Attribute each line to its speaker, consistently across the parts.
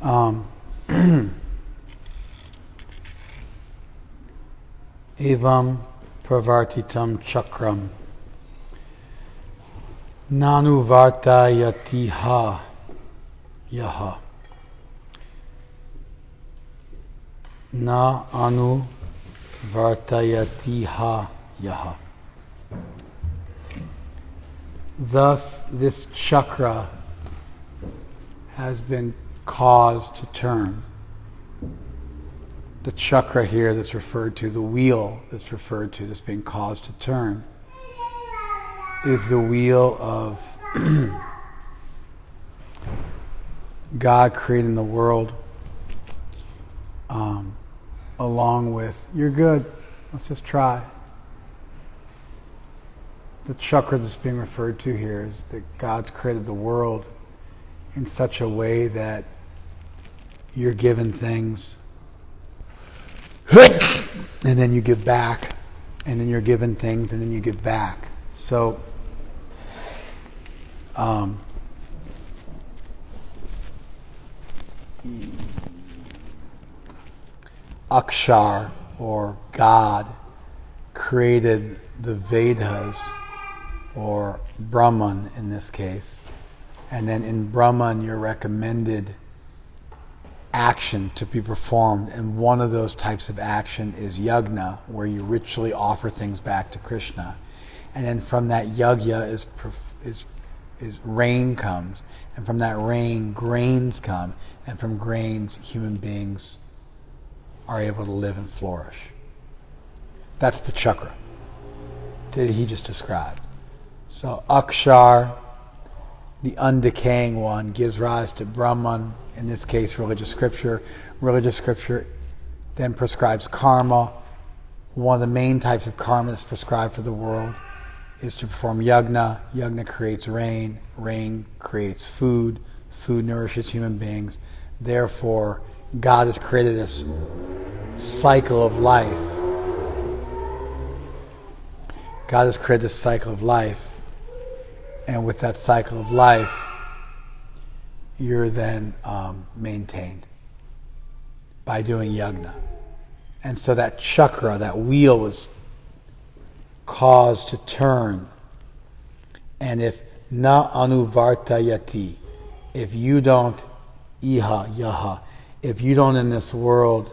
Speaker 1: Um, Evam pravartitam chakram nanu vartayatiha yaha na anu vartayatiha yaha. Thus, this chakra has been caused to turn. The chakra here that's referred to, the wheel that's referred to, that's being caused to turn, is the wheel of God creating the world, along with, you're good, let's just try. The chakra that's being referred to here is that God's created the world in such a way that you're given things and then you give back, and then you're given things and then you give back. So Akshar, or God, created the Vedas, or Brahman in this case, and then in Brahman you're recommended action to be performed, and one of those types of action is yajna, where you ritually offer things back to Krishna, and then from that yajna is rain comes, and from that rain grains come, and from grains human beings are able to live and flourish. That's the chakra that he just described. So Akshar, the undecaying one, gives rise to Brahman, in this case religious scripture. Religious scripture then prescribes karma. One of the main types of karma that's prescribed for the world is to perform yajna. Yajna creates rain. Rain creates food. Food nourishes human beings. Therefore, God has created this cycle of life. God has created this cycle of life. And with that cycle of life, you're then maintained by doing yajna. And so that chakra, that wheel, was caused to turn. And if na anuvartayati, if you don't iha yaha, if you don't in this world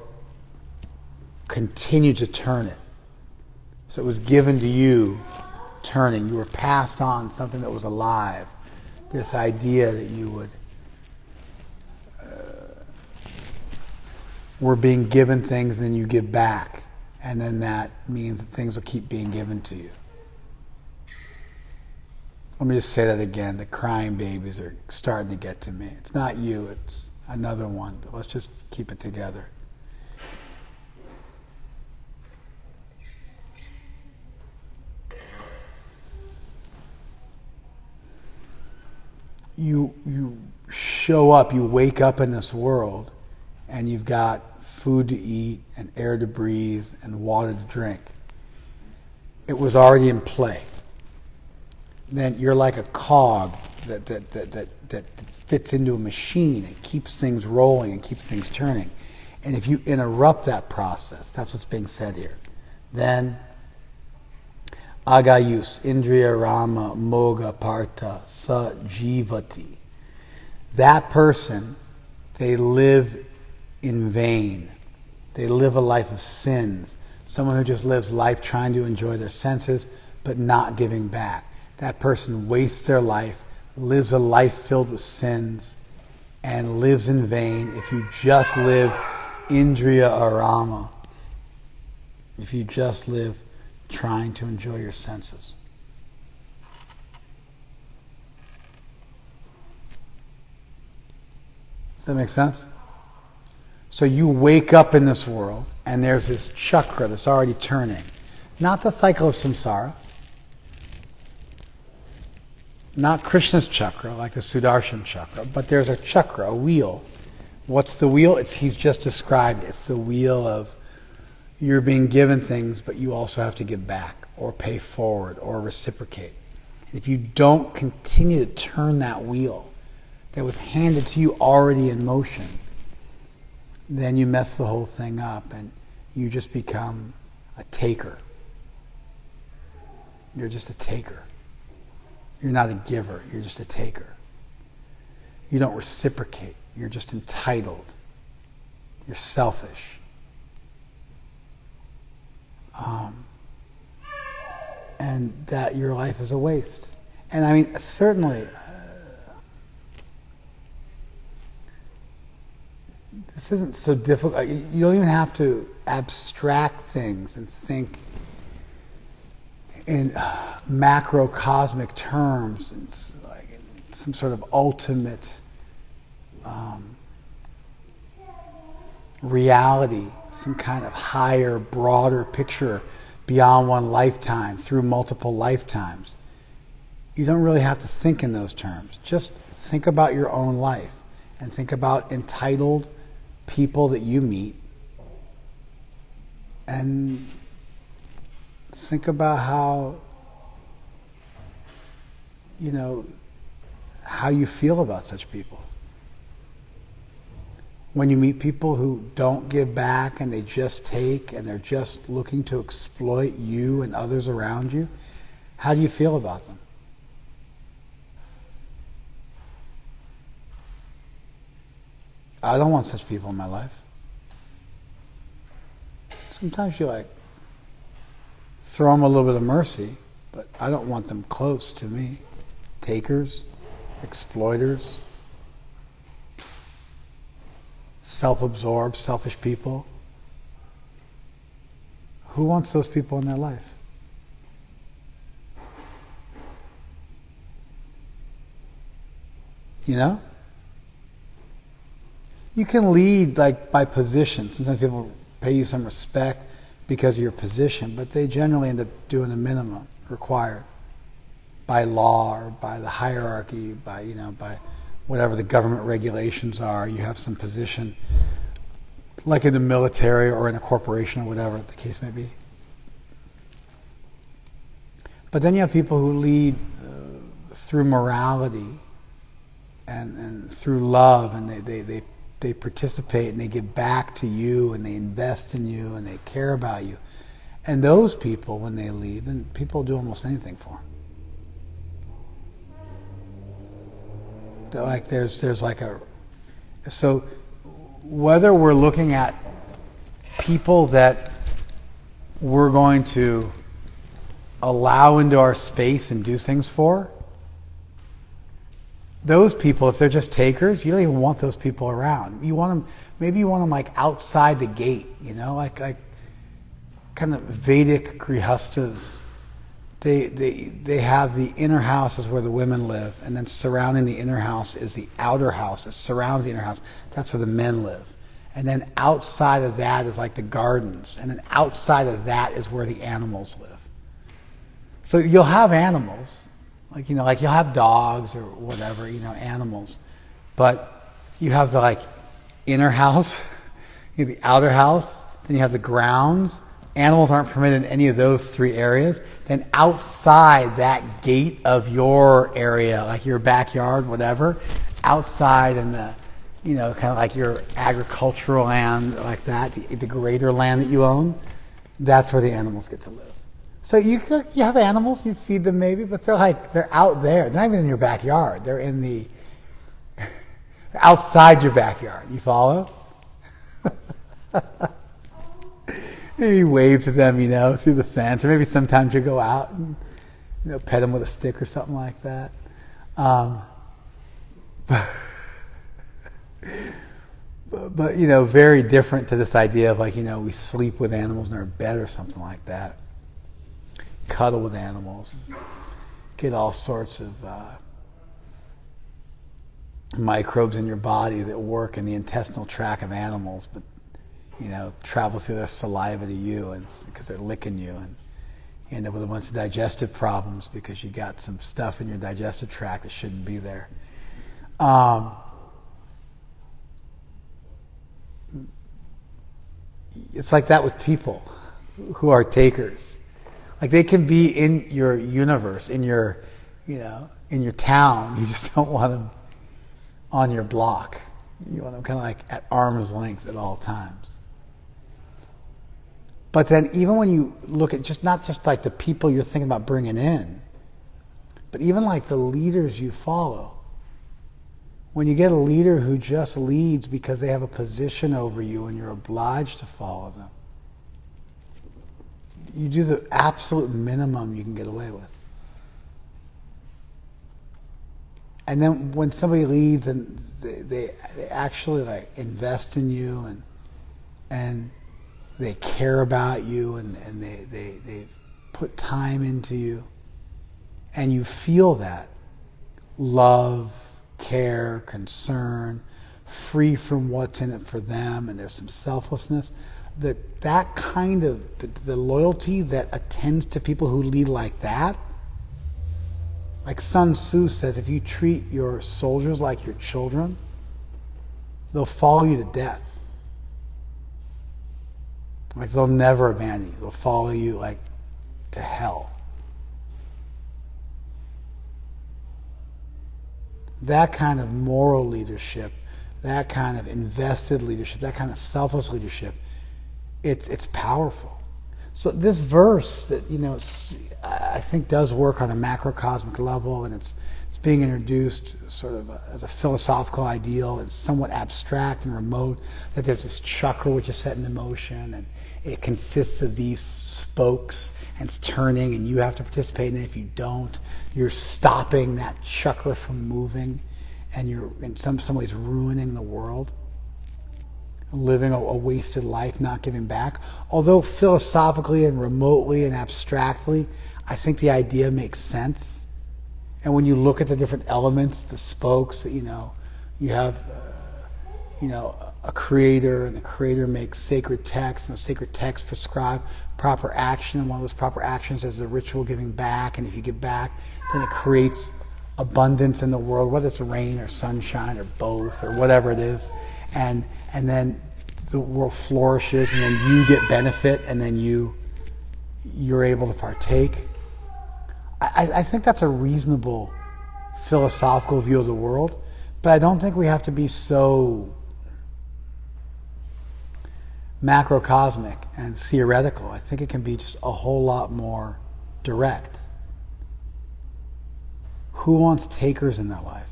Speaker 1: continue to turn it, so it was given to you turning, you were passed on something that was alive, this idea that you would were being given things and then you give back, and then that means that things will keep being given to you. Let me just say that again. The crying babies are starting to get to me. It's not you, it's another one. Let's just keep it together. You show up, you wake up in this world, and you've got food to eat and air to breathe and water to drink. It was already in play. Then you're like a cog that fits into a machine and keeps things rolling and keeps things turning. And if you interrupt that process, that's what's being said here, then agayus, indriya rama, moga partha, sa jivati. That person, they live in vain. They live a life of sins. Someone who just lives life trying to enjoy their senses but not giving back. That person wastes their life, lives a life filled with sins, and lives in vain if you just live indriya arama, if you just live trying to enjoy your senses. Does that make sense? So you wake up in this world, and there's this chakra that's already turning. Not the cycle of samsara, not Krishna's chakra, like the Sudarshan chakra, but there's a chakra, a wheel. What's the wheel? He's just described it. It's the wheel of you're being given things, but you also have to give back, or pay forward, or reciprocate. If you don't continue to turn that wheel that was handed to you already in motion, then you mess the whole thing up and you just become a taker. You're just a taker. You're not a giver, you're just a taker. You don't reciprocate, you're just entitled. You're selfish. And that your life is a waste. And I mean, certainly, this isn't so difficult. You don't even have to abstract things and think in macrocosmic terms, it's like in some sort of ultimate reality, some kind of higher, broader picture beyond one lifetime, through multiple lifetimes. You don't really have to think in those terms. Just think about your own life and think about entitled people that you meet, and think about how, how you feel about such people. When you meet people who don't give back and they just take and they're just looking to exploit you and others around you, how do you feel about them? I don't want such people in my life. Sometimes you throw them a little bit of mercy, but I don't want them close to me. Takers, exploiters, self-absorbed, selfish people. Who wants those people in their life? You can lead by position. Sometimes people pay you some respect because of your position, but they generally end up doing the minimum required by law or by the hierarchy, by whatever the government regulations are. You have some position, like in the military or in a corporation or whatever the case may be. But then you have people who lead through morality and through love, and they participate and they give back to you and they invest in you and they care about you. And those people, when they leave, then people do almost anything for them. So whether we're looking at people that we're going to allow into our space and do things for, those people, if they're just takers, you don't even want those people around. You want them, maybe you want them outside the gate, like kind of Vedic grihastas. They have the inner house is where the women live, and then surrounding the inner house is the outer house. It surrounds the inner house. That's where the men live. And then outside of that is the gardens, and then outside of that is where the animals live. So you'll have animals, you'll have dogs or whatever, animals, but you have the inner house, you have the outer house, then you have the grounds. Animals aren't permitted in any of those three areas. Then outside that gate of your area, your backyard, whatever, outside in the, kind of your agricultural land, like that, the greater land that you own, that's where the animals get to live. So you have animals, you feed them maybe, but they're out there. They're not even in your backyard. They're outside your backyard. You follow? Maybe you wave to them, through the fence, or maybe sometimes you go out and, pet them with a stick or something like that. But very different to this idea of we sleep with animals in our bed or something like that. Cuddle with animals, get all sorts of microbes in your body that work in the intestinal tract of animals, but travel through their saliva to you, and because they're licking you, and you end up with a bunch of digestive problems because you got some stuff in your digestive tract that shouldn't be there. It's like that with people who are takers. They can be in your universe, in your, in your town. You just don't want them on your block. You want them kind of like at arm's length at all times. But then even when you look at just not just like the people you're thinking about bringing in, but even like the leaders you follow. When you get a leader who just leads because they have a position over you and you're obliged to follow them, you do the absolute minimum you can get away with. And then when somebody leads and they actually like invest in you and they care about you and they put time into you, and you feel that love, care, concern, free from what's in it for them, and there's some selflessness, that kind of the loyalty that attends to people who lead like that. Like Sun Tzu says, if you treat your soldiers like your children, they'll follow you to death. Like they'll never abandon you. They'll follow you like to hell. That kind of moral leadership, that kind of invested leadership, that kind of selfless leadership, it's powerful. So this verse that I think does work on a macrocosmic level, and it's being introduced sort of as a philosophical ideal. It's somewhat abstract and remote. That there's this chakra which is set into motion, and it consists of these spokes, and it's turning, and you have to participate in it. If you don't, you're stopping that chakra from moving, and you're in some ways ruining the world, living a wasted life, not giving back. Although philosophically and remotely and abstractly, I think the idea makes sense. And when you look at the different elements, the spokes, that you have a creator, and the creator makes sacred texts, and the sacred texts prescribe proper action, and one of those proper actions is the ritual giving back, and if you give back, then it creates abundance in the world, whether it's rain or sunshine or both or whatever it is, and then the world flourishes, and then you get benefit, and then you're able to partake. I think that's a reasonable philosophical view of the world, but I don't think we have to be so macrocosmic and theoretical. I think it can be just a whole lot more direct. Who wants takers in their life?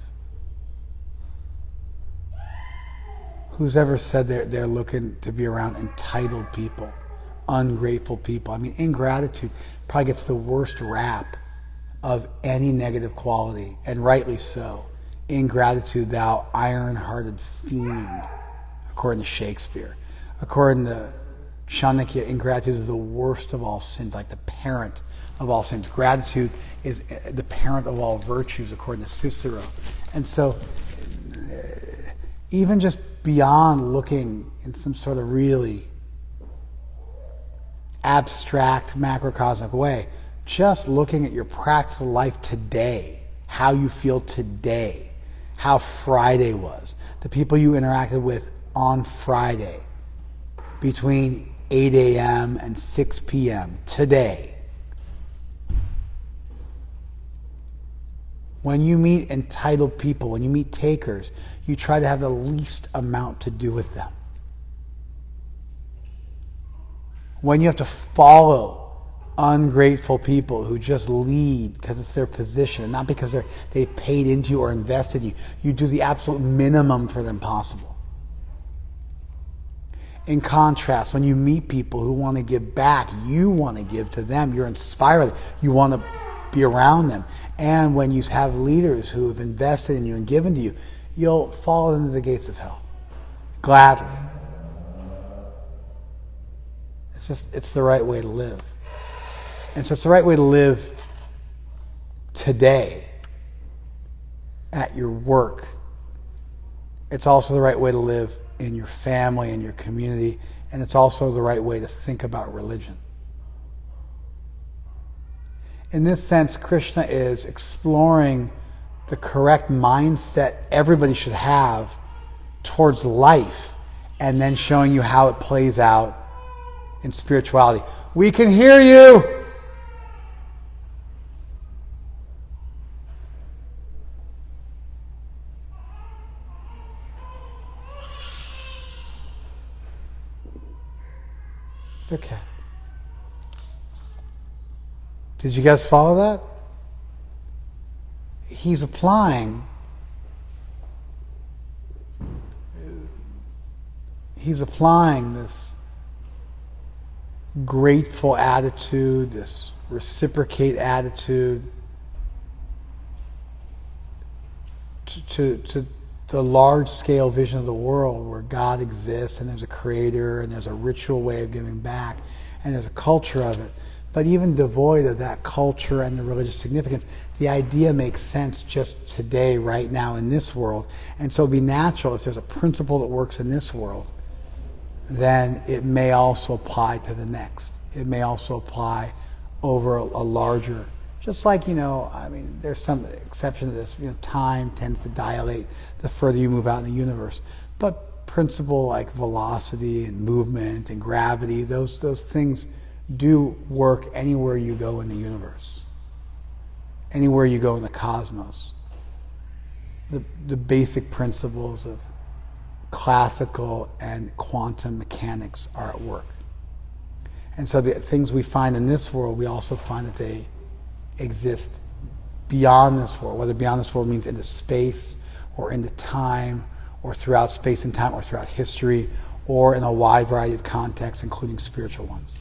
Speaker 1: Who's ever said they're looking to be around entitled people, ungrateful people? I mean, ingratitude probably gets the worst rap of any negative quality, and rightly so. Ingratitude, thou iron-hearted fiend, according to Shakespeare. According to Chanakya, ingratitude is the worst of all sins, like the parent of all sins. Gratitude is the parent of all virtues, according to Cicero. And so, even just beyond looking in some sort of really abstract, macrocosmic way, just looking at your practical life today, how you feel today, how Friday was, the people you interacted with on Friday, between 8 a.m. and 6 p.m. today. When you meet entitled people, when you meet takers, you try to have the least amount to do with them. When you have to follow ungrateful people who just lead because it's their position, not because they've paid into you or invested in you, you do the absolute minimum for them possible. In contrast, when you meet people who want to give back, you want to give to them, you're inspired, you want to be around them. And when you have leaders who have invested in you and given to you, you'll fall into the gates of hell gladly. It's the right way to live. And so it's the right way to live today at your work. It's also the right way to live in your family and your community, and it's also the right way to think about religion. In this sense, Krishna is exploring the correct mindset everybody should have towards life, and then showing you how it plays out in spirituality. We can hear you! okay. Did you guys follow that? He's applying this grateful attitude, this reciprocate attitude to the large-scale vision of the world where God exists and there's a creator and there's a ritual way of giving back and there's a culture of it. But even devoid of that culture and the religious significance, the idea makes sense just today, right now, in this world. And so it'd be natural if there's a principle that works in this world, then it may also apply to the next. It may also apply over a larger, just like, there's some exception to this, time tends to dilate the further you move out in the universe. But principle like velocity and movement and gravity, those things do work anywhere you go in the universe, anywhere you go in the cosmos. The basic principles of classical and quantum mechanics are at work. And so the things we find in this world, we also find that they exist beyond this world, whether beyond this world means into space or into time or throughout space and time or throughout history or in a wide variety of contexts, including spiritual ones.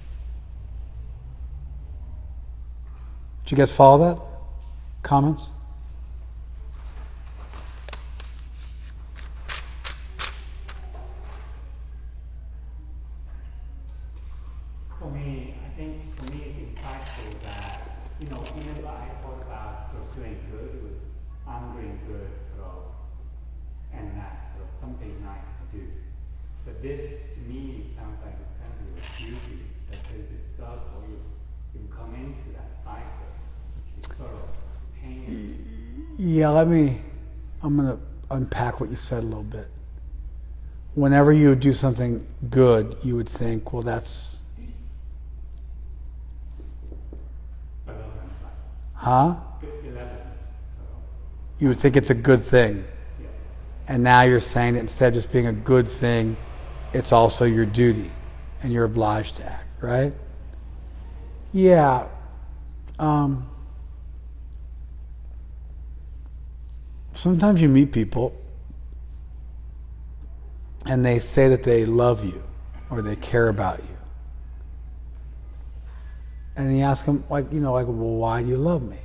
Speaker 1: Did you guys follow that? Comments?
Speaker 2: For me, it's insightful that, even though I thought about sort of doing good, it was I'm doing good, and that's something nice to do. But this, to me, sounds like it's kind of a duty, that there's this circle, you come into that cycle.
Speaker 1: Yeah, I'm going to unpack what you said a little bit. Whenever you would do something good, you would think, well, that's... Huh? You would think it's a good thing. And now you're saying that instead of just being a good thing, it's also your duty, and you're obliged to act, right? Yeah. Sometimes you meet people and they say that they love you or they care about you. And you ask them, well, why do you love me?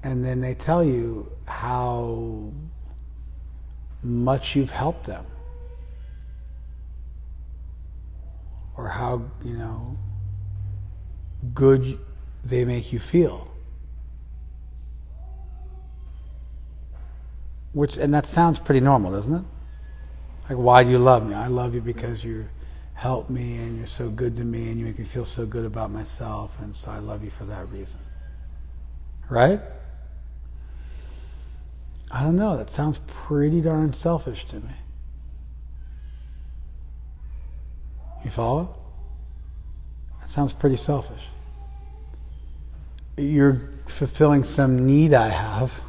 Speaker 1: And then they tell you how much you've helped them. Or how, good they make you feel. And that sounds pretty normal, doesn't it? Like, why do you love me? I love you because you help me and you're so good to me and you make me feel so good about myself, and so I love you for that reason. Right? I don't know, that sounds pretty darn selfish to me. You follow? That sounds pretty selfish. You're fulfilling some need I have,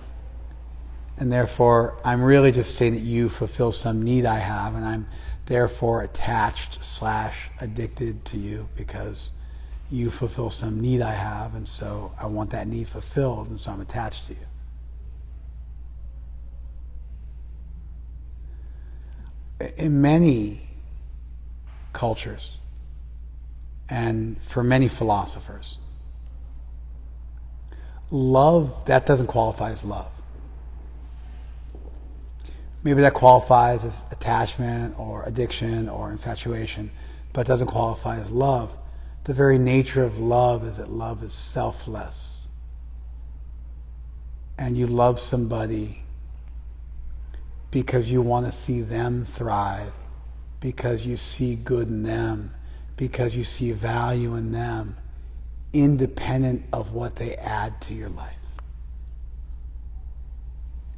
Speaker 1: and therefore I'm really just saying that you fulfill some need I have, and I'm therefore attached / addicted to you because you fulfill some need I have, and so I want that need fulfilled, and so I'm attached to you. In many cultures and for many philosophers, love, that doesn't qualify as love. Maybe that qualifies as attachment or addiction or infatuation, but it doesn't qualify as love. The very nature of love is that love is selfless. And you love somebody because you want to see them thrive, because you see good in them, because you see value in them, independent of what they add to your life.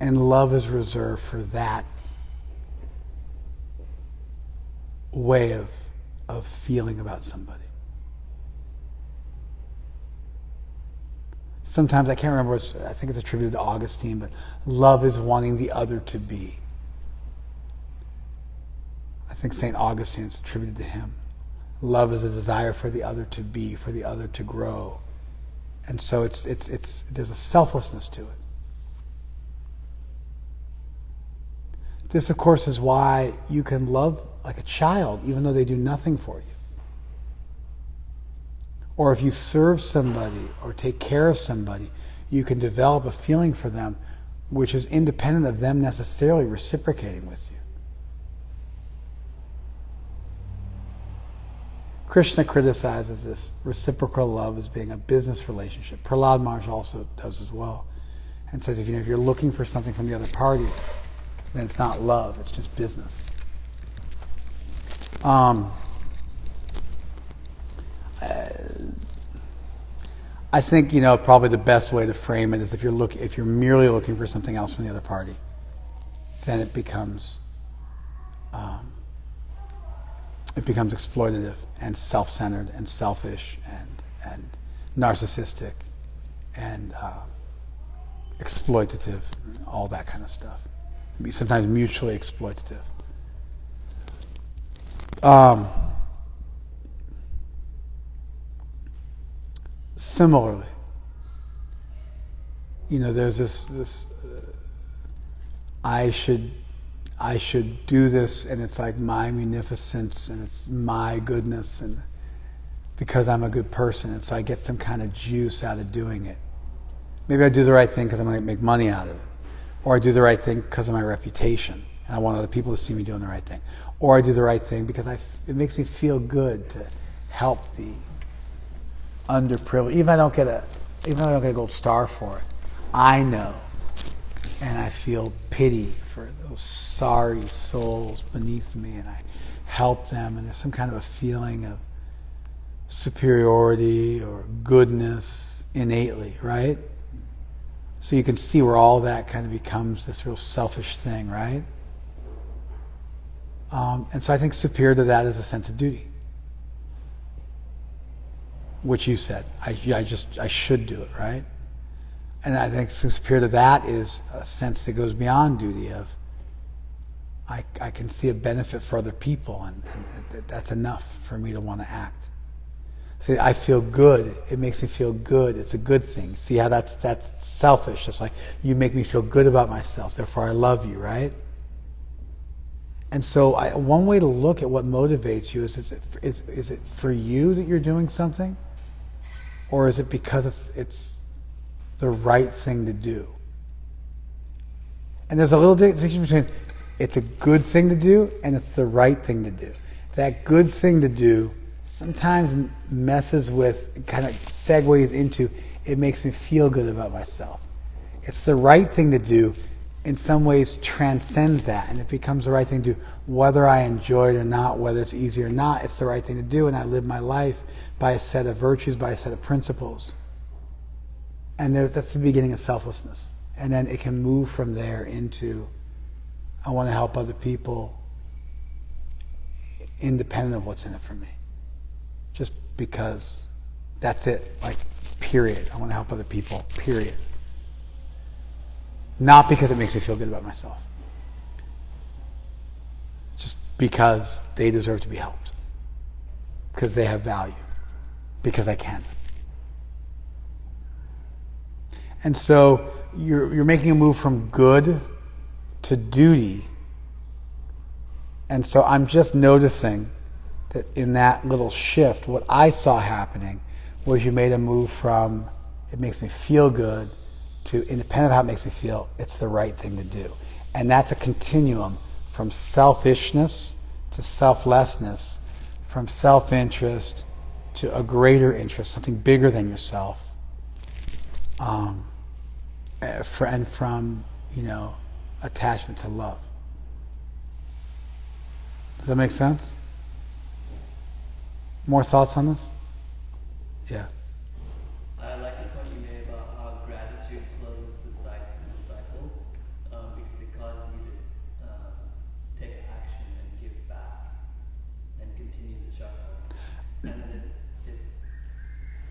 Speaker 1: And love is reserved for that way of feeling about somebody. Sometimes, I can't remember, I think it's attributed to Augustine, but love is wanting the other to be. I think St. Augustine is attributed to him. Love is a desire for the other to be, for the other to grow. And so there's a selflessness to it. This, of course, is why you can love like a child, even though they do nothing for you. Or if you serve somebody or take care of somebody, you can develop a feeling for them which is independent of them necessarily reciprocating with you. Krishna criticizes this reciprocal love as being a business relationship. Prahlad Maharaj also does as well, and says if you're looking for something from the other party, then it's not love, it's just business. I think probably the best way to frame it is if you're merely looking for something else from the other party, then it becomes exploitative and self-centered and selfish and narcissistic and exploitative, all that kind of stuff. Sometimes mutually exploitative. Similarly, there's this I should do this, and it's like my munificence, and it's my goodness, and because I'm a good person, and so I get some kind of juice out of doing it. Maybe I do the right thing because I'm going to make money out of it, or I do the right thing because of my reputation, and I want other people to see me doing the right thing, or I do the right thing because it makes me feel good to help the underprivileged. Even if I don't get a gold star for it, I know, and I feel pity for those sorry souls beneath me, and I help them, and there's some kind of a feeling of superiority or goodness innately, right? So you can see where all that kind of becomes this real selfish thing, right? And so I think superior to that is a sense of duty, which you said. I should do it, right? And I think superior to that is a sense that goes beyond duty of I can see a benefit for other people, and that's enough for me to want to act. See, I feel good. It makes me feel good. It's a good thing. See how that's selfish. It's like you make me feel good about myself, therefore I love you, right? And so one way to look at what motivates you is it for you that you're doing something? Or is it because it's the right thing to do? And there's a little distinction between it's a good thing to do and it's the right thing to do. That good thing to do sometimes messes with, kind of segues into, it makes me feel good about myself. It's the right thing to do, in some ways transcends that, and it becomes the right thing to do, whether I enjoy it or not, whether it's easy or not, it's the right thing to do, and I live my life by a set of virtues, by a set of principles. And that's the beginning of selflessness. And then it can move from there into, I want to help other people independent of what's in it for me. Just because that's it, like, period. I want to help other people, period. Not because it makes me feel good about myself. Just because they deserve to be helped. Because they have value. Because I can. And so you're making a move from good to duty. And so I'm just noticing that in that little shift, what I saw happening was you made a move from it makes me feel good to independent of how it makes me feel, it's the right thing to do. And that's a continuum from selfishness to selflessness, from self-interest to a greater interest, something bigger than yourself, and from, attachment to love. Does that make sense? More thoughts on this? Yeah.
Speaker 3: I like the point you made about how gratitude closes the cycle, because it causes you to take action and give back and continue the chakra. And then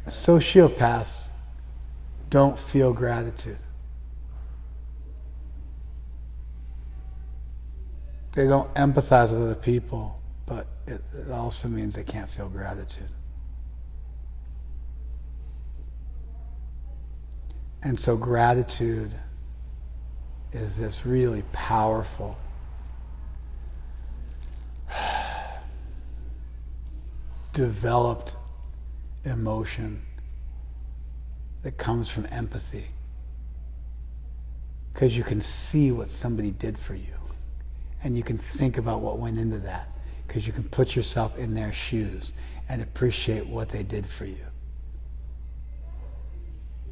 Speaker 1: Sociopaths don't feel gratitude. They don't empathize with other people. but it also means they can't feel gratitude. And so gratitude is this really powerful developed emotion that comes from empathy, because you can see what somebody did for you and you can think about what went into that, because you can put yourself in their shoes and appreciate what they did for you.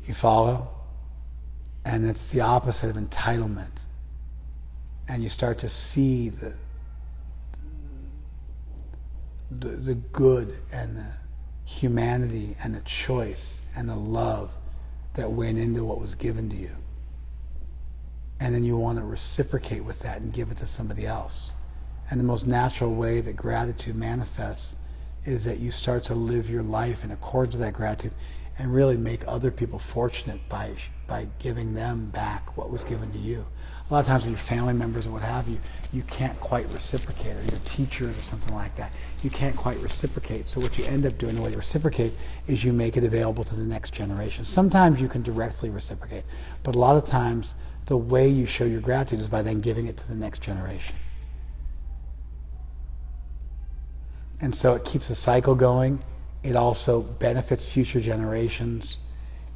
Speaker 1: You follow? And it's the opposite of entitlement. And you start to see the good and the humanity and the choice and the love that went into what was given to you. And then you want to reciprocate with that and give it to somebody else. And the most natural way that gratitude manifests is that you start to live your life in accordance with that gratitude and really make other people fortunate by giving them back what was given to you. A lot of times with your family members or what have you, you can't quite reciprocate, or your teachers or something like that. You can't quite reciprocate. So what you end up doing, the way to reciprocate, is you make it available to the next generation. Sometimes you can directly reciprocate, but a lot of times the way you show your gratitude is by then giving it to the next generation. And so it keeps the cycle going. It also benefits future generations.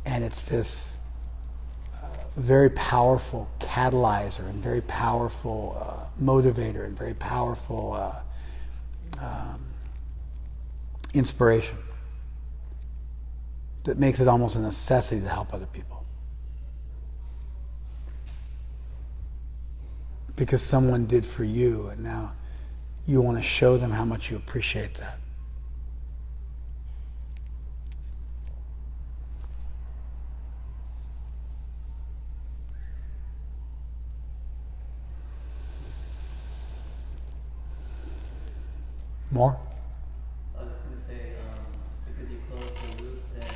Speaker 1: And it's this very powerful catalyzer and very powerful motivator and very powerful inspiration that makes it almost a necessity to help other people. Because someone did for you, and now you want to show them how much you appreciate that. More?
Speaker 3: I was going to say, because you close the loop, then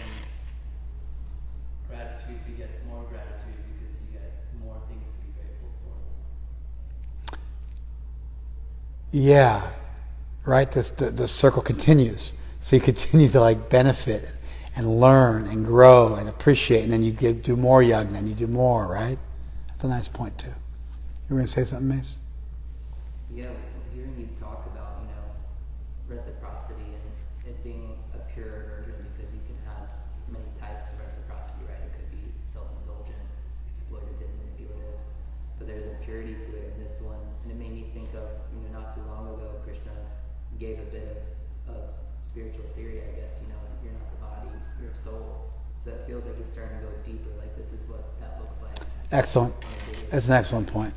Speaker 3: gratitude begets more gratitude because you get more things to be grateful for.
Speaker 1: Yeah, right? The circle continues. So you continue to benefit and learn and grow and appreciate, and then you do more yajna and you do more, right? That's a nice point too. You were going to say something, Mace?
Speaker 4: Yeah, hearing you talk about, reciprocity and it being a pure aversion, because you can have many types of reciprocity, right? It could be self-indulgent, exploitative, manipulative, but there's a purity to it in this one. And it made me think of, not too long ago, Krishna gave a bit of spiritual theory, I guess, you're not the body, you're a soul. So it feels like he's starting to go deeper, like this is what that looks like.
Speaker 1: Excellent. That's an excellent point.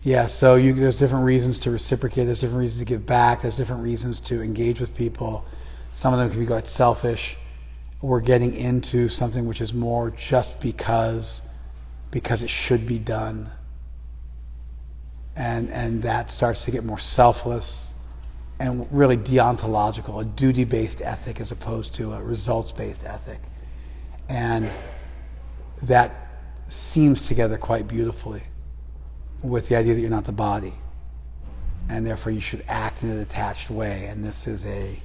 Speaker 1: Yeah, so there's different reasons to reciprocate, there's different reasons to give back, there's different reasons to engage with people. Some of them can be quite selfish. We're getting into something which is more just because it should be done. And that starts to get more selfless and really deontological, a duty-based ethic as opposed to a results-based ethic. And that seems together quite beautifully with the idea that you're not the body, and therefore you should act in a detached way. And this is a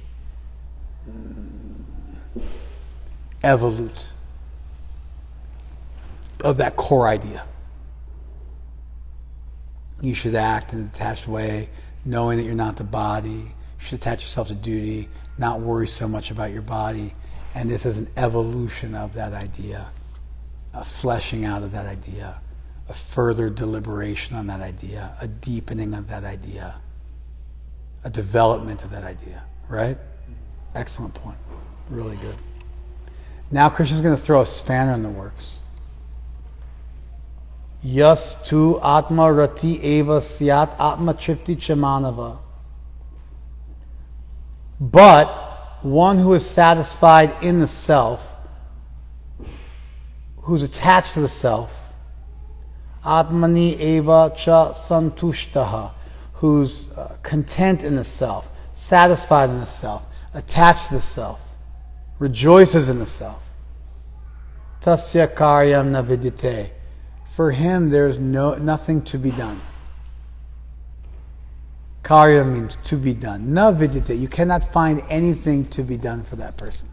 Speaker 1: evolute of that core idea. You should act in a detached way, knowing that you're not the body. You should attach yourself to duty, not worry so much about your body. And this is an evolution of that idea, a fleshing out of that idea, a further deliberation on that idea, a deepening of that idea, a development of that idea, right? Excellent point. Really good. Now Krishna's going to throw a spanner in the works. Yas tu atma rati eva syat atma tripti chamanava. But one who is satisfied in the self, who's attached to the self, Atmani eva cha santushtaha, who's content in the self, satisfied in the self, attached to the self, rejoices in the self. Tasya karyam na vidyate. For him there's nothing to be done. Karya means to be done. Na vidyate. You cannot find anything to be done for that person.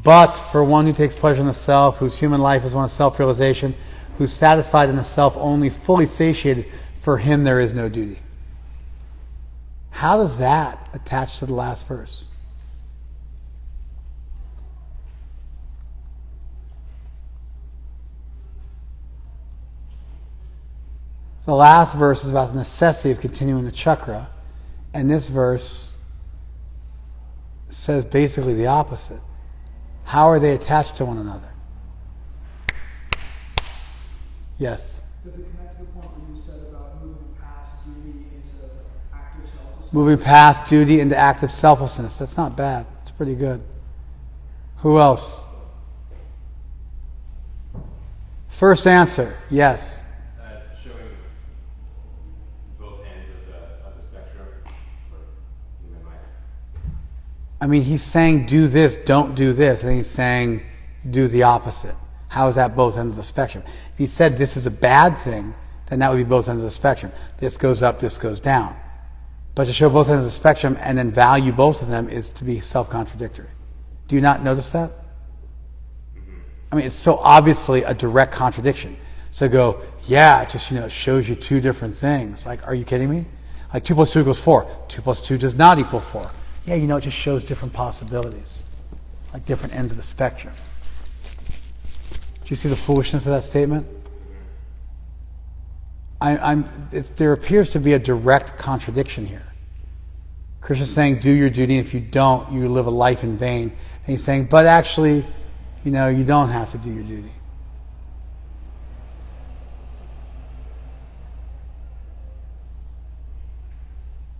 Speaker 1: But for one who takes pleasure in the self, whose human life is one of self-realization, who's satisfied in the self only, fully satiated, for him there is no duty. How does that attach to the last verse? The last verse is about the necessity of continuing the chakra, and this verse says basically the opposite. How are they attached to one another? Yes?
Speaker 5: Does it connect to the point where you said about moving past duty into active selflessness?
Speaker 1: Moving past duty into active selflessness. That's not bad. It's pretty good. Who else? First answer, yes.
Speaker 6: Showing both ends of the spectrum for human life.
Speaker 1: I mean, he's saying do this, don't do this. And he's saying do the opposite. How is that both ends of the spectrum? If he said this is a bad thing, then that would be both ends of the spectrum. This goes up, this goes down. But to show both ends of the spectrum and then value both of them is to be self-contradictory. Do you not notice that? I mean, it's so obviously a direct contradiction. So go, yeah, it just, it shows you two different things. Like, are you kidding me? Like 2 plus 2 equals 4. 2 plus 2 does not equal 4. Yeah, it just shows different possibilities. Like different ends of the spectrum. Do you see the foolishness of that statement? There appears to be a direct contradiction here. Krishna's saying, do your duty. If you don't, you live a life in vain. And he's saying, but actually, you don't have to do your duty.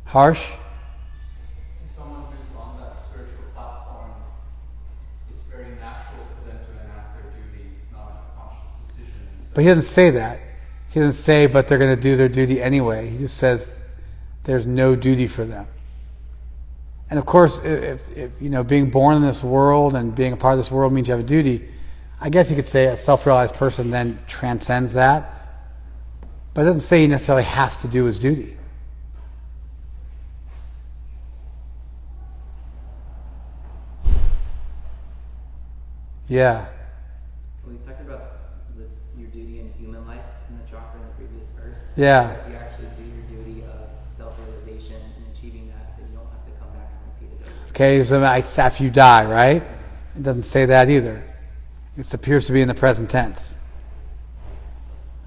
Speaker 1: Harsh?
Speaker 7: To someone who's on that spiritual platform, it's very natural for them to enact their duty. It's not a conscious decision.
Speaker 1: But he doesn't say that. He doesn't say, but they're going to do their duty anyway. He just says there's no duty for them. And of course, if being born in this world and being a part of this world means you have a duty, I guess you could say a self-realized person then transcends that. But it doesn't say he necessarily has to do his duty. Yeah.
Speaker 4: When he's talking about your duty in human life in the chakra in the previous verse,
Speaker 1: Yeah.
Speaker 4: if you actually do your duty of self-realization and achieving that, then you don't have to come back and repeat it over.
Speaker 1: Okay, so after you die, right? It doesn't say that either. It appears to be in the present tense.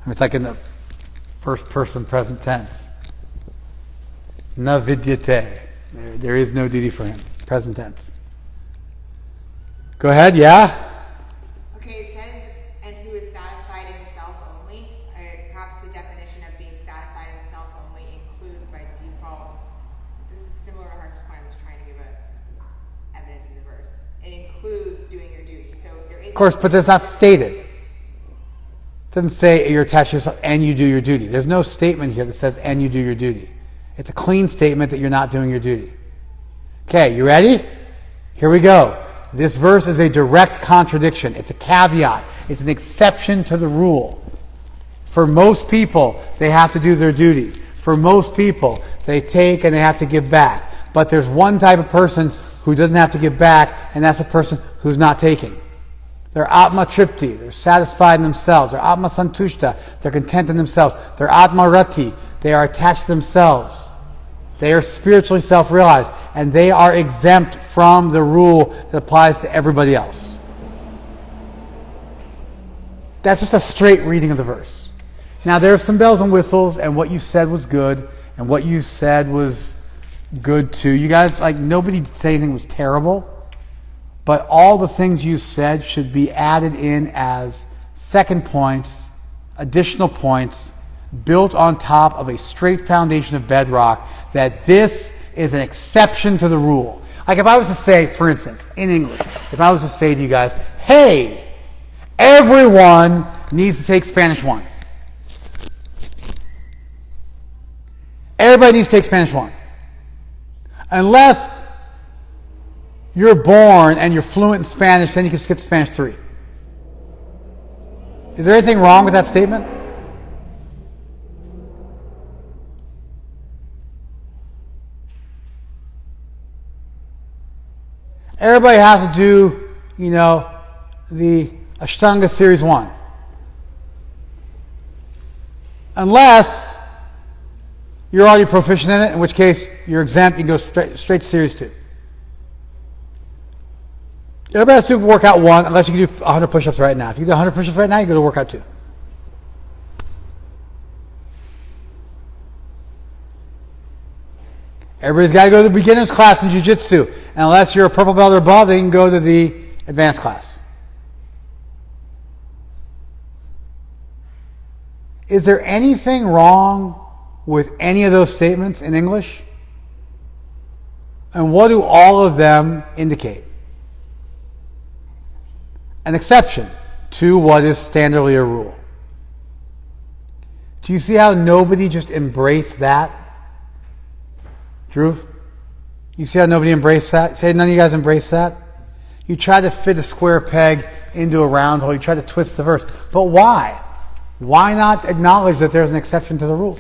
Speaker 1: It's like in the first person present tense. Na vidyate. There is no duty for him. Present tense. Go ahead, yeah?
Speaker 8: Okay, it says, and who is satisfied in the self only. Perhaps the definition of being satisfied in the self only includes by default. This is similar to Harper's point. I'm just trying to give evidence in the verse. It includes doing your duty. So there is.
Speaker 1: Of course, but that's not stated. It doesn't say you're attached to yourself and you do your duty. There's no statement here that says and you do your duty. It's a clean statement that you're not doing your duty. Okay, you ready? Here we go. This verse is a direct contradiction. It's a caveat. It's an exception to the rule. For most people, they have to do their duty. For most people, they take and they have to give back. But there's one type of person who doesn't have to give back, and that's a person who's not taking. They're Atma Tripti. They're satisfied in themselves. They're Atma Santushta. They're content in themselves. They're Atma Rati. They are attached to themselves. They are spiritually self-realized, and they are exempt from the rule that applies to everybody else. That's just a straight reading of the verse. Now, there are some bells and whistles, and what you said was good, and what you said was good too. You guys, nobody said anything was terrible, but all the things you said should be added in as second points, additional points, built on top of a straight foundation of bedrock, that this is an exception to the rule. Like if I was to say, for instance, in English, if I was to say to you guys, hey, everyone needs to take Spanish 1. Everybody needs to take Spanish 1. Unless you're born and you're fluent in Spanish, then you can skip to Spanish 3. Is there anything wrong with that statement? Everybody has to do, the Ashtanga Series 1. Unless you're already proficient in it, in which case you're exempt, you can go straight to Series 2. Everybody has to do workout 1, unless you can do 100 push-ups right now. If you do 100 push-ups right now, you go to workout 2. Everybody's got to go to the beginner's class in jiu-jitsu. And unless you're a purple belt or above, they can go to the advanced class. Is there anything wrong with any of those statements in English? And what do all of them indicate? An exception to what is standardly a rule. Do you see how nobody just embraced that? Drew? You see how nobody embraced that? Say none of you guys embraced that? You try to fit a square peg into a round hole. You try to twist the verse. But why? Why not acknowledge that there's an exception to the rule?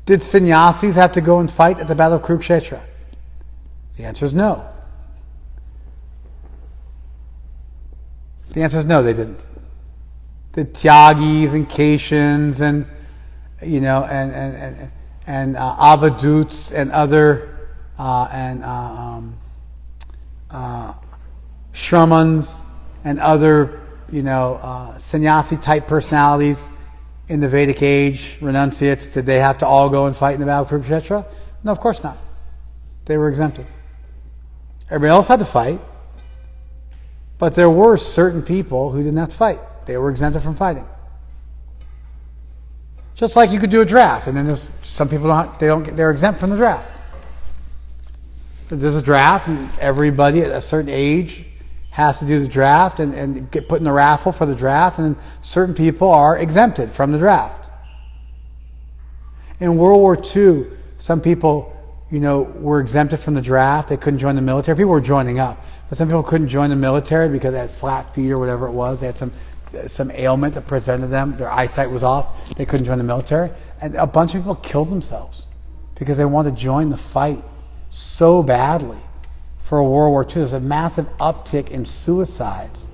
Speaker 1: Did sannyasis have to go and fight at the Battle of Kurukshetra? The answer is no. The answer is no, they didn't. The Tyagis and Kaishans and Avaduts and other Shramans and other sannyasi type personalities in the Vedic age, renunciates, did they have to all go and fight in the Battle of Kurukshetra? No, of course not. They were exempted. Everybody else had to fight, but there were certain people who didn't have to fight. They were exempted from fighting. Just like you could do a draft, and then there's some people they're exempt from the draft. There's a draft, and everybody at a certain age has to do the draft and get put in the raffle for the draft, and certain people are exempted from the draft. In World War II, some people, were exempted from the draft. They couldn't join the military. People were joining up, but some people couldn't join the military because they had flat feet or whatever it was. They had some ailment that prevented them. Their eyesight was off. They couldn't join the military. And a bunch of people killed themselves because they wanted to join the fight so badly for World War II. There's a massive uptick in suicides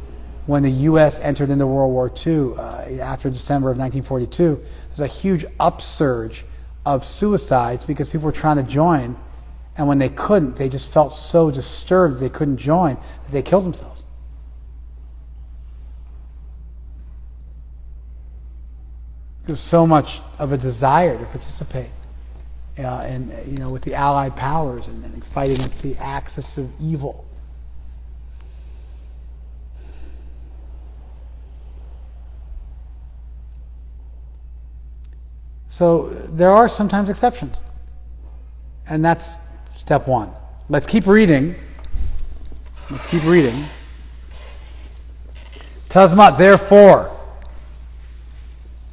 Speaker 1: when the U.S. entered into World War II after December of 1942. There's a huge upsurge of suicides because people were trying to join, and when they couldn't, they just felt so disturbed they couldn't join that they killed themselves. There's so much of a desire to participate with the Allied powers and fight against the axis of evil. So there are sometimes exceptions. And that's step one. Let's keep reading. Tasmat, therefore,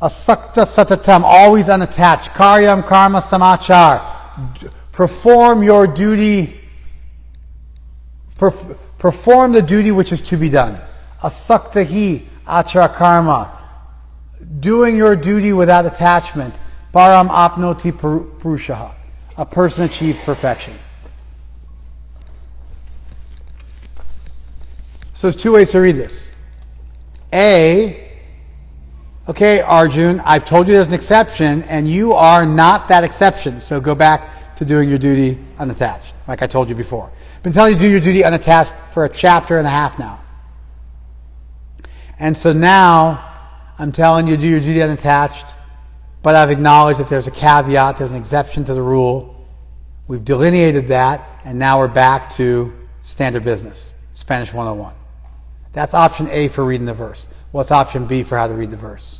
Speaker 1: asakta satatam, always unattached. Karyam karma samachar. Perform your duty. Perform the duty which is to be done. Asakta hi achara karma. Doing your duty without attachment. Param apnoti purushaha. A person achieves perfection. So there's two ways to read this. Okay, Arjun, I've told you there's an exception, and you are not that exception. So go back to doing your duty unattached, like I told you before. I've been telling you to do your duty unattached for a chapter and a half now. And so now I'm telling you to do your duty unattached, but I've acknowledged that there's a caveat, there's an exception to the rule. We've delineated that, and now we're back to standard business, Spanish 101. That's option A for reading the verse. What's option B for how to read the verse?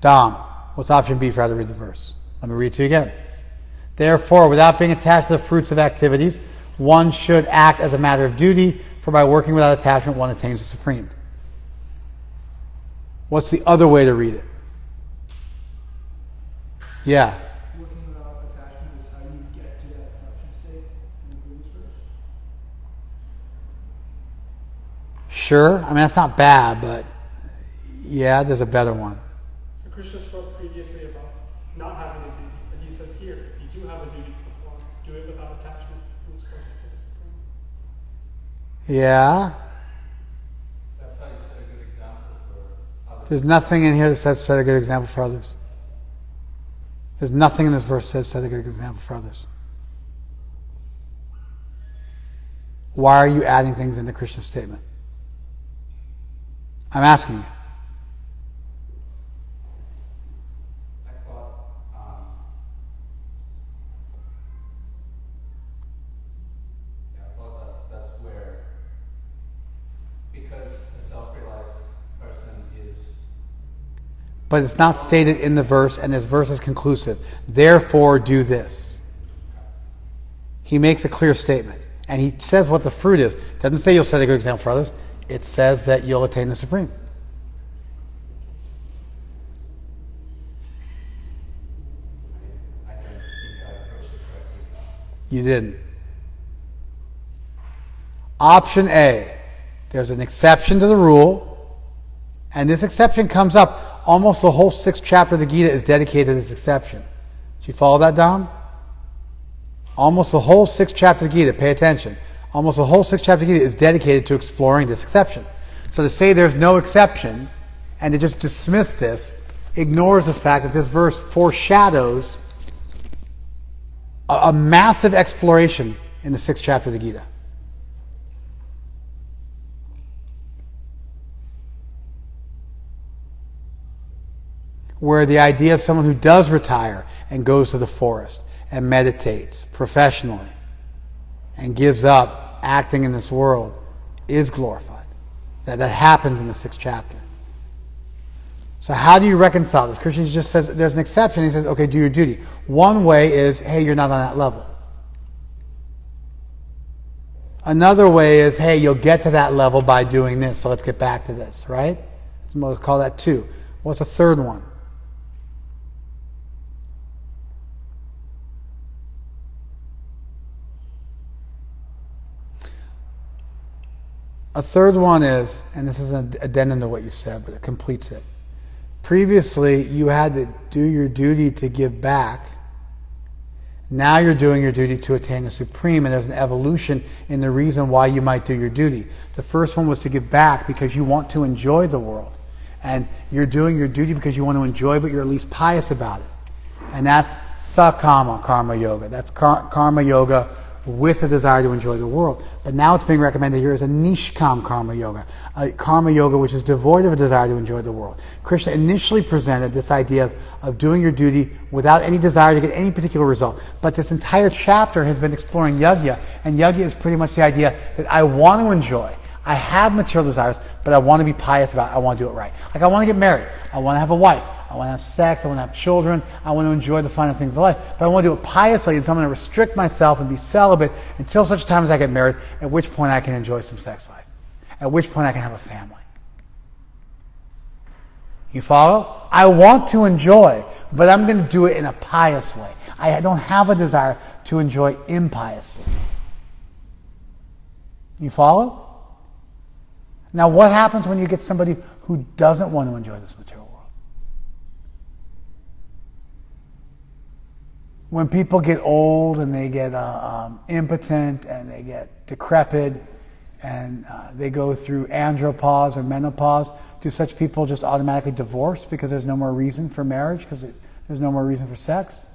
Speaker 1: Dom, what's option B for how to read the verse? Let me read it to you again. Therefore, without being attached to the fruits of activities, one should act as a matter of duty, for by working without attachment, one attains the supreme. What's the other way to read it? Yeah.
Speaker 5: Working without attachment is how you get to that exception state in the previous verse.
Speaker 1: Sure. I mean, that's not bad, but yeah, there's a better one.
Speaker 9: So Krishna spoke previously about not having a duty, but he says here, if you do have a duty to perform, do it without attachments and subject to the Supreme.
Speaker 1: Yeah.
Speaker 7: That's how you set a good example for others.
Speaker 1: There's nothing in here that says set a good example for others. There's nothing in this verse that says set a good example for others. Why are you adding things into Krishna's statement? I'm asking you.
Speaker 7: I thought that's where, because a self-realized person is.
Speaker 1: But it's not stated in the verse, and this verse is conclusive. Therefore, do this. He makes a clear statement, and he says what the fruit is. It doesn't say you'll set a good example for others. It says that you'll attain the Supreme.
Speaker 7: I don't think I approached it correctly.
Speaker 1: You didn't. Option A. There's an exception to the rule, and this exception comes up. Almost the whole 6th chapter of the Gita is dedicated to this exception. Did you follow that, Dom? Almost the whole 6th chapter of the Gita, pay attention. Almost the whole 6th chapter of the Gita is dedicated to exploring this exception. So to say there's no exception and to just dismiss this ignores the fact that this verse foreshadows a massive exploration in the 6th chapter of the Gita. Where the idea of someone who does retire and goes to the forest and meditates professionally and gives up acting in this world is glorified. That happens in the 6th chapter. So how do you reconcile this? Krishna just says there's an exception. He says, okay, do your duty. One way is, hey, you're not on that level. Another way is, hey, you'll get to that level by doing this, so let's get back to this, right? We'll call that 2. What's a third one? A third one is, and this is an addendum to what you said, but it completes it. Previously, you had to do your duty to give back. Now you're doing your duty to attain the Supreme, and there's an evolution in the reason why you might do your duty. The first one was to give back because you want to enjoy the world. And you're doing your duty because you want to enjoy, but you're at least pious about it. And that's sakama karma yoga. That's karma yoga with a desire to enjoy the world. But now it's being recommended here as a nishkam karma yoga, a karma yoga which is devoid of a desire to enjoy the world. Krishna initially presented this idea of doing your duty without any desire to get any particular result. But this entire chapter has been exploring yajna, and yajna is pretty much the idea that I want to enjoy. I have material desires, but I want to be pious about it. I want to do it right. Like I want to get married. I want to have a wife. I want to have sex. I want to have children. I want to enjoy the finer things of life. But I want to do it piously, and so I'm going to restrict myself and be celibate until such time as I get married, at which point I can enjoy some sex life. At which point I can have a family. You follow? I want to enjoy, but I'm going to do it in a pious way. I don't have a desire to enjoy impiously. You follow? Now, what happens when you get somebody who doesn't want to enjoy this material world? When people get old and they get impotent and they get decrepit and they go through andropause or menopause, do such people just automatically divorce because there's no more reason for marriage, because there's no more reason for sex?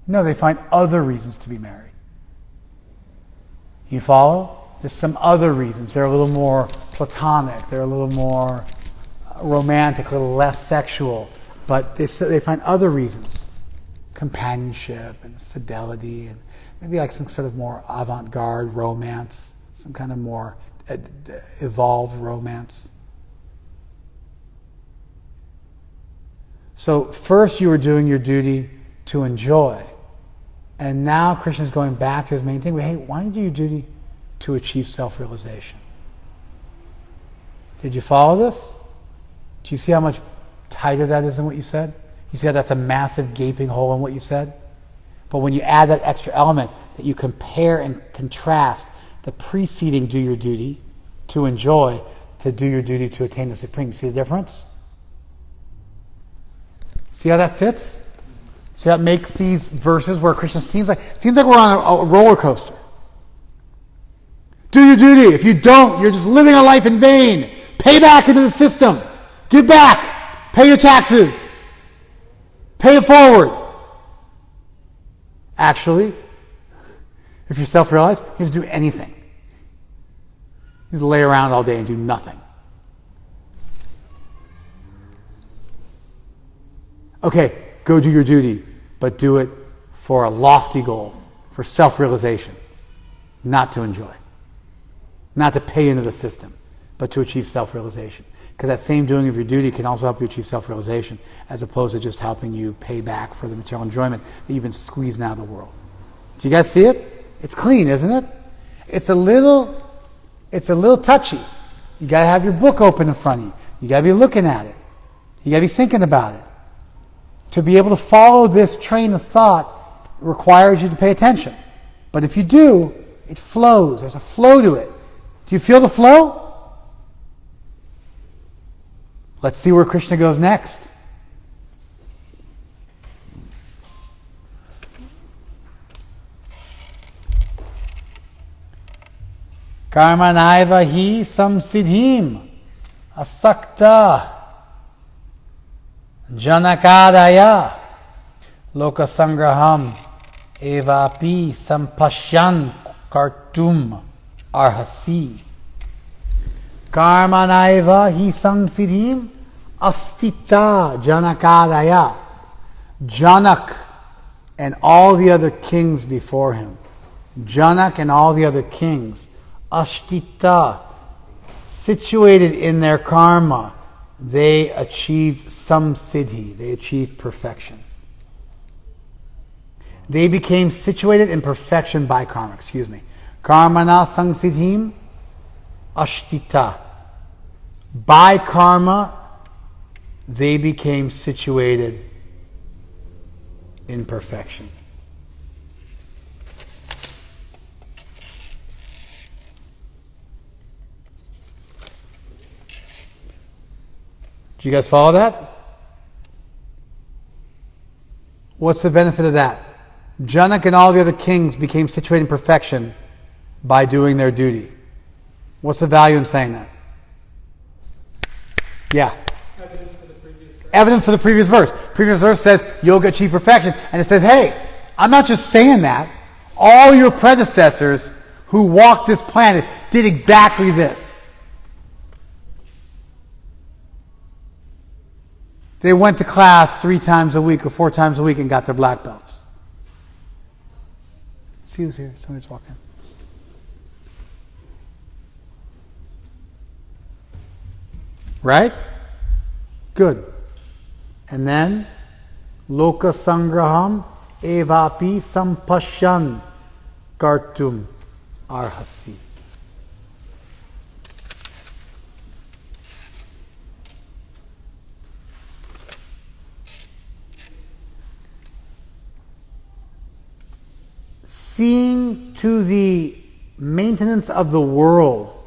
Speaker 1: No, they find other reasons to be married. You follow? There's some other reasons. They're a little more platonic. They're a little more romantic, a little less sexual. But they find other reasons. Companionship and fidelity and maybe like some sort of more avant-garde romance, some kind of more evolved romance. So first you were doing your duty to enjoy. And now Krishna's going back to his main thing. Hey, why don't you do your duty to achieve self-realization? Did you follow this? Do you see how much tighter that is than what you said? You see how that's a massive gaping hole in what you said? But when you add that extra element that you compare and contrast the preceding do your duty to enjoy to do your duty to attain the supreme. You see the difference? See how that fits? See how it makes these verses where Krishna seems like we're on a roller coaster. Do your duty. If you don't, you're just living a life in vain. Pay back into the system. Give back. Pay your taxes. Pay it forward. Actually, if you're self-realized, you don't have to do anything. You just lay around all day and do nothing. Okay, go do your duty, but do it for a lofty goal, for self-realization, not to enjoy, not to pay into the system, but to achieve self-realization. Because that same doing of your duty can also help you achieve self-realization, as opposed to just helping you pay back for the material enjoyment that you've been squeezing out of the world. Do you guys see it? It's clean, isn't it? It's a little touchy. You got to have your book open in front of you. You got to be looking at it. You got to be thinking about it. To be able to follow this train of thought requires you to pay attention. But if you do, it flows. There's a flow to it. Do you feel the flow? Let's see where Krishna goes next. Karmanaiva hi samsiddhim asakta janakadaya lokasangraham evapi sampashyan kartum arhasi. Karmanaiva hi samsiddhim astita janakadaya. Janak and all the other kings before him. Janak and all the other kings. Ashtita, situated in their karma, they achieved samsiddhi, they achieved perfection. They became situated in perfection by karma, Karmana samsiddhim ashtita. By karma, they became situated in perfection. Do you guys follow that? What's the benefit of that? Janak and all the other kings became situated in perfection by doing their duty. What's the value in saying that? Yeah.
Speaker 9: Evidence for the previous verse.
Speaker 1: Evidence for the previous verse. Previous verse says yoga achieve perfection. And it says, hey, I'm not just saying that. All your predecessors who walked this planet did exactly this. They went to class 3 times a week or 4 times a week and got their black belts. See who's here. Somebody just walked in. Right? Good. And then, loka sangraham evapi sampashyan kartum arhasi. Seeing to the maintenance of the world,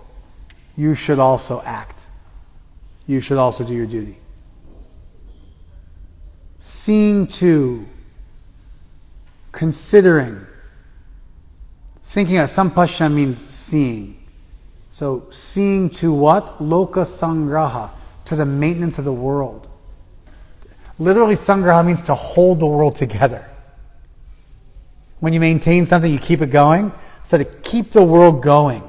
Speaker 1: you should also act. You should also do your duty. Seeing to, considering, thinking of, sampashya means seeing. So seeing to what? Loka sangraha, to the maintenance of the world. Literally, sangraha means to hold the world together. When you maintain something, you keep it going. So to keep the world going,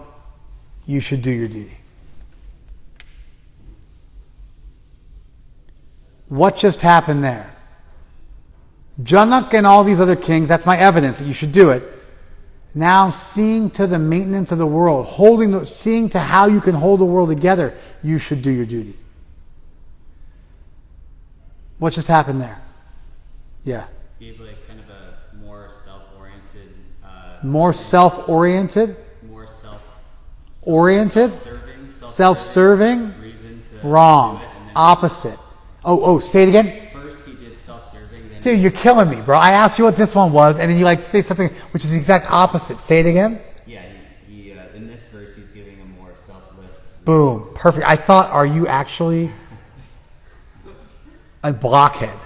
Speaker 1: you should do your duty. What just happened there? Janak and all these other kings, that's my evidence that you should do it. Now seeing to the maintenance of the world, seeing to how you can hold the world together, you should do your duty. What just happened there? Yeah.
Speaker 10: Gave like kind of a more self-oriented.
Speaker 1: More self-oriented?
Speaker 10: More
Speaker 1: Oriented?
Speaker 10: self-serving.
Speaker 1: Self-serving?
Speaker 10: Reason to
Speaker 1: Wrong.
Speaker 10: do it, and then
Speaker 1: Opposite. Oh, say it again.
Speaker 10: first he did self-serving, then
Speaker 1: Dude, you're killing me, bro. I asked you what this one was, and then you like say something which is the exact opposite. Say it again.
Speaker 10: yeah, he in this verse he's giving a more selfless.
Speaker 1: Boom. Perfect. I thought, are you actually a blockhead?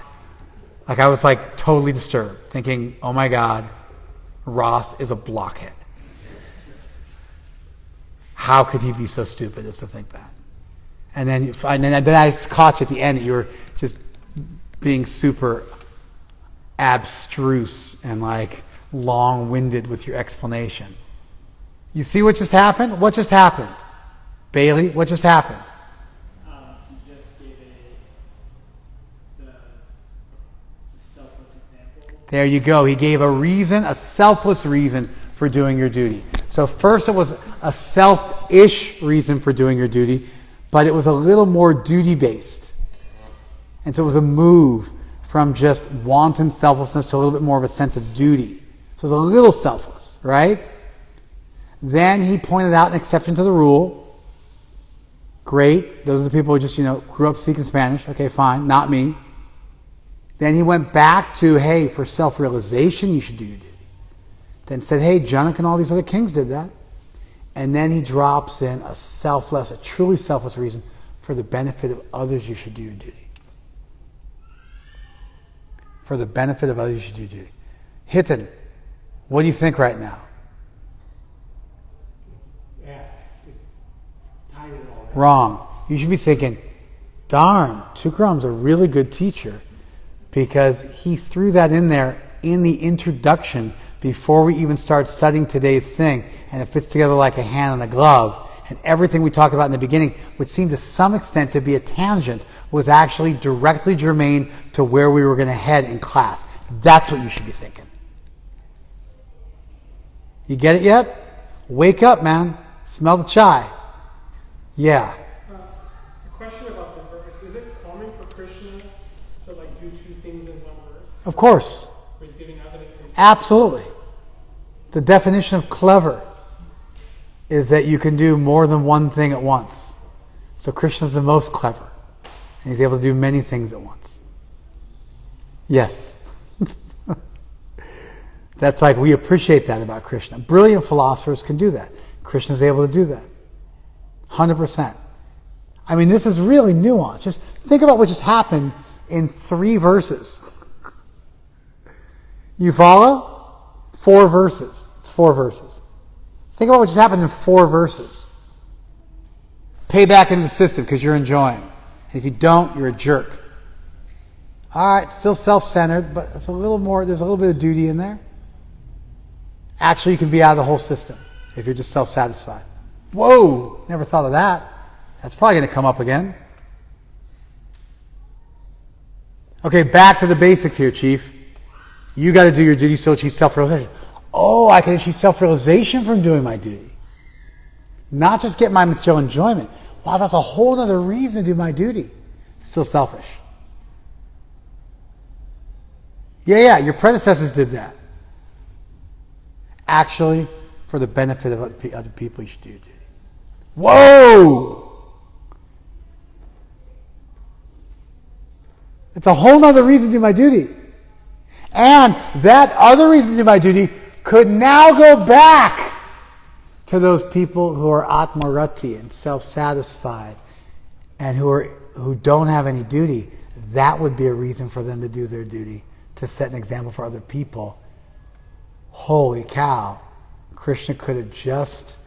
Speaker 1: Like I was like totally disturbed, thinking, oh my God, Ross is a blockhead. How could he be so stupid as to think that? And then I caught you at the end that you were just being super abstruse and like long-winded with your explanation. You see what just happened? What just happened? Bailey, what just happened?
Speaker 5: You just gave the selfless example.
Speaker 1: There you go. He gave a reason, a selfless reason for doing your duty. So first it was a selfish reason for doing your duty, but it was a little more duty-based. And so it was a move from just wanton selflessness to a little bit more of a sense of duty. So it was a little selfless, right? Then he pointed out an exception to the rule. Great. Those are the people who just, grew up speaking Spanish. Okay, fine. Not me. Then he went back to, hey, for self-realization, you should do your duty. Then said, hey, Janak and all these other kings did that. And then he drops in a truly selfless reason for the benefit of others, you should do your duty. For the benefit of others, you should do your duty. Hiten, what do you think right now?
Speaker 2: Yeah, it tied it all.
Speaker 1: Wrong. You should be thinking, darn, Tukram's a really good teacher because he threw that in there in the introduction before we even start studying today's thing, and it fits together like a hand and a glove. And everything we talked about in the beginning, which seemed to some extent to be a tangent, was actually directly germane to where we were going to head in class. That's what you should be thinking. You get it yet? Wake up, man. Smell the chai. Yeah.
Speaker 9: A question about the verse. Is it common for Krishna to do two things in one verse?
Speaker 1: Of course.
Speaker 9: Where he's giving evidence in
Speaker 1: Absolutely. The definition of clever is that you can do more than one thing at once. So Krishna's the most clever. And he's able to do many things at once. Yes. That's like, we appreciate that about Krishna. Brilliant philosophers can do that. Krishna's able to do that. 100%. I mean, this is really nuanced. Just think about what just happened in 3 verses. You follow? 4 verses. It's 4 verses. Think about what just happened in 4 verses. Pay back into the system because you're enjoying. And if you don't, you're a jerk. All right, still self-centered, but it's a little more. There's a little bit of duty in there. Actually, you can be out of the whole system if you're just self-satisfied. Whoa! Never thought of that. That's probably going to come up again. Okay, back to the basics here, Chief. You got to do your duty, so achieve self-realization. Oh, I can achieve self-realization from doing my duty. Not just get my material enjoyment. Wow, that's a whole other reason to do my duty. It's still selfish. Yeah, your predecessors did that. Actually, for the benefit of other people, you should do your duty. Whoa! It's a whole other reason to do my duty. And that other reason to do my duty could now go back to those people who are atmarati and self-satisfied and who don't have any duty. That would be a reason for them to do their duty, to set an example for other people. Holy cow. Krishna could have just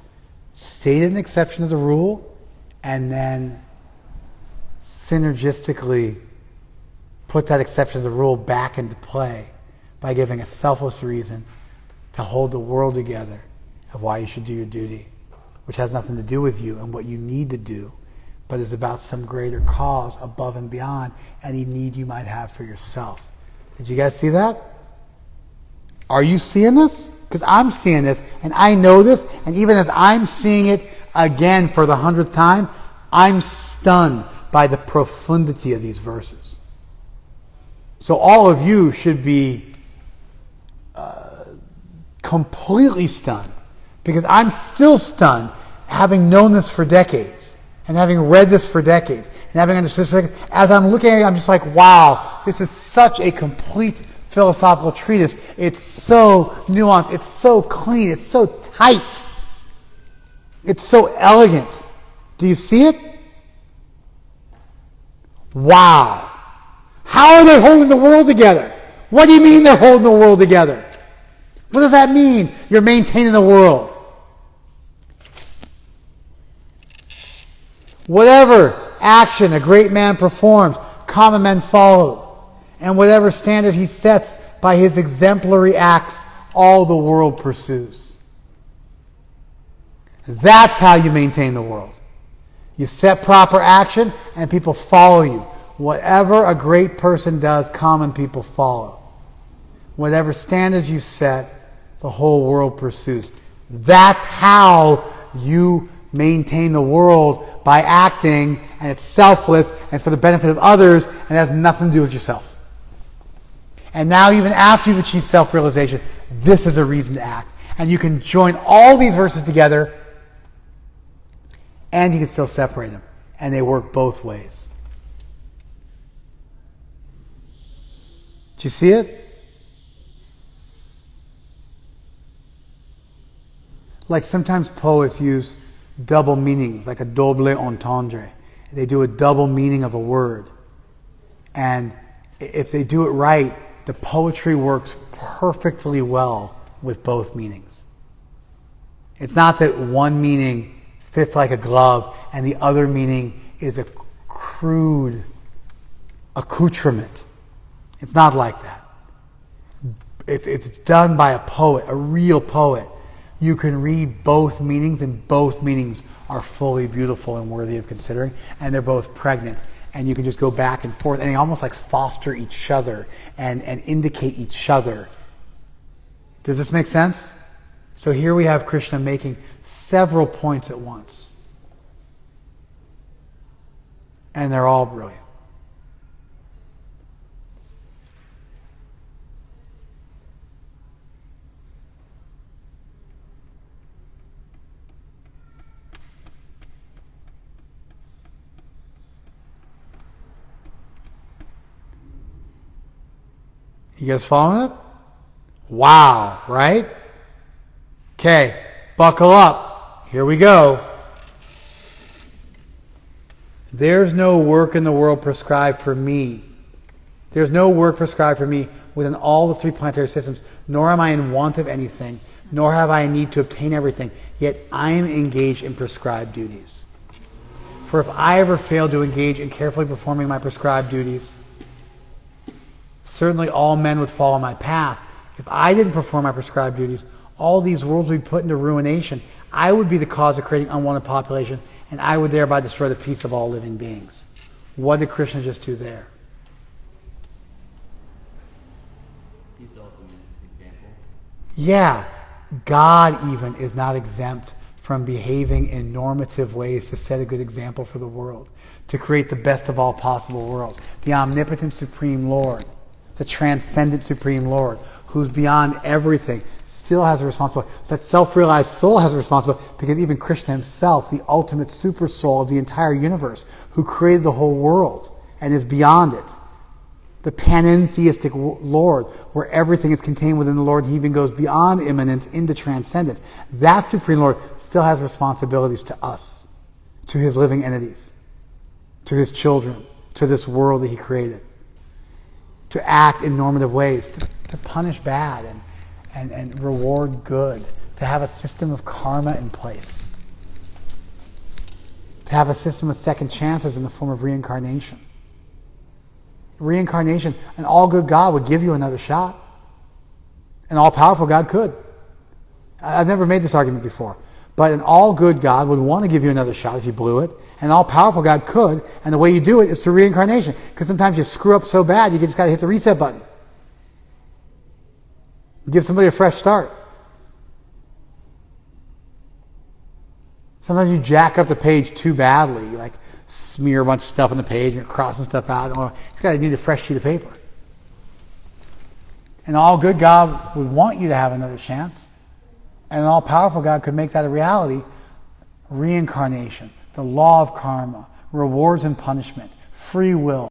Speaker 1: stated an exception to the rule and then synergistically put that exception to the rule back into play by giving a selfless reason to hold the world together of why you should do your duty, which has nothing to do with you and what you need to do, but is about some greater cause above and beyond any need you might have for yourself. Did you guys see that? Are you seeing this? Because I'm seeing this, and I know this, and even as I'm seeing it again for the 100th time, I'm stunned by the profundity of these verses. So all of you should be completely stunned, because I'm still stunned, having known this for decades. And having read this for decades, and having understood this, as I'm looking at it, I'm just like, wow, this is such a complete philosophical treatise. It's so nuanced, it's so clean, it's so tight, it's so elegant. Do you see it? Wow. How are they holding the world together? What do you mean they're holding the world together? What does that mean? You're maintaining the world. Whatever action a great man performs, common men follow. And whatever standard he sets by his exemplary acts, all the world pursues. That's how you maintain the world. You set proper action and people follow you. Whatever a great person does, common people follow. Whatever standards you set, the whole world pursues. That's how you maintain the world, by acting, and it's selfless, and it's for the benefit of others, and it has nothing to do with yourself. And now, even after you've achieved self-realization, this is a reason to act. And you can join all these verses together, and you can still separate them. And they work both ways. Do you see it? Like sometimes poets use double meanings, like a double entendre. They do a double meaning of a word. And if they do it right, the poetry works perfectly well with both meanings. It's not that one meaning fits like a glove and the other meaning is a crude accoutrement. It's not like that. If it's done by a poet, a real poet, you can read both meanings, and both meanings are fully beautiful and worthy of considering, and they're both pregnant, and you can just go back and forth, and they almost like foster each other and indicate each other. Does this make sense? So here we have Krishna making several points at once, and they're all brilliant. You guys following it? Wow, right? Okay, buckle up. Here we go. There's no work in the world prescribed for me. There's no work prescribed for me within all the three planetary systems, nor am I in want of anything, nor have I a need to obtain everything, yet I am engaged in prescribed duties. For if I ever fail to engage in carefully performing my prescribed duties, certainly all men would follow my path. If I didn't perform my prescribed duties, all these worlds would be put into ruination. I would be the cause of creating unwanted population, and I would thereby destroy the peace of all living beings. What did Krishna just do there?
Speaker 10: He's the ultimate example.
Speaker 1: Yeah, God even is not exempt from behaving in normative ways to set a good example for the world, to create the best of all possible worlds. The omnipotent Supreme Lord, the transcendent Supreme Lord, who's beyond everything, still has a responsibility. So that self-realized soul has a responsibility, because even Krishna himself, the ultimate super soul of the entire universe, who created the whole world and is beyond it, the panentheistic Lord, where everything is contained within the Lord, he even goes beyond immanence into transcendence. That Supreme Lord still has responsibilities to us, to his living entities, to his children, to this world that he created, to act in normative ways, to punish bad and reward good, to have a system of karma in place, to have a system of second chances in the form of reincarnation. Reincarnation, an all-good God would give you another shot. An all-powerful God could. I've never made this argument before, but an all-good God would want to give you another shot if you blew it. An all-powerful God could, and the way you do it is through reincarnation, because sometimes you screw up so bad you just got to hit the reset button. Give somebody a fresh start. Sometimes you jack up the page too badly. You like smear a bunch of stuff on the page and you're crossing stuff out. It's got to need a fresh sheet of paper. An all-good God would want you to have another chance. And an all-powerful God could make that a reality. Reincarnation. the law of karma, rewards and punishment, free will.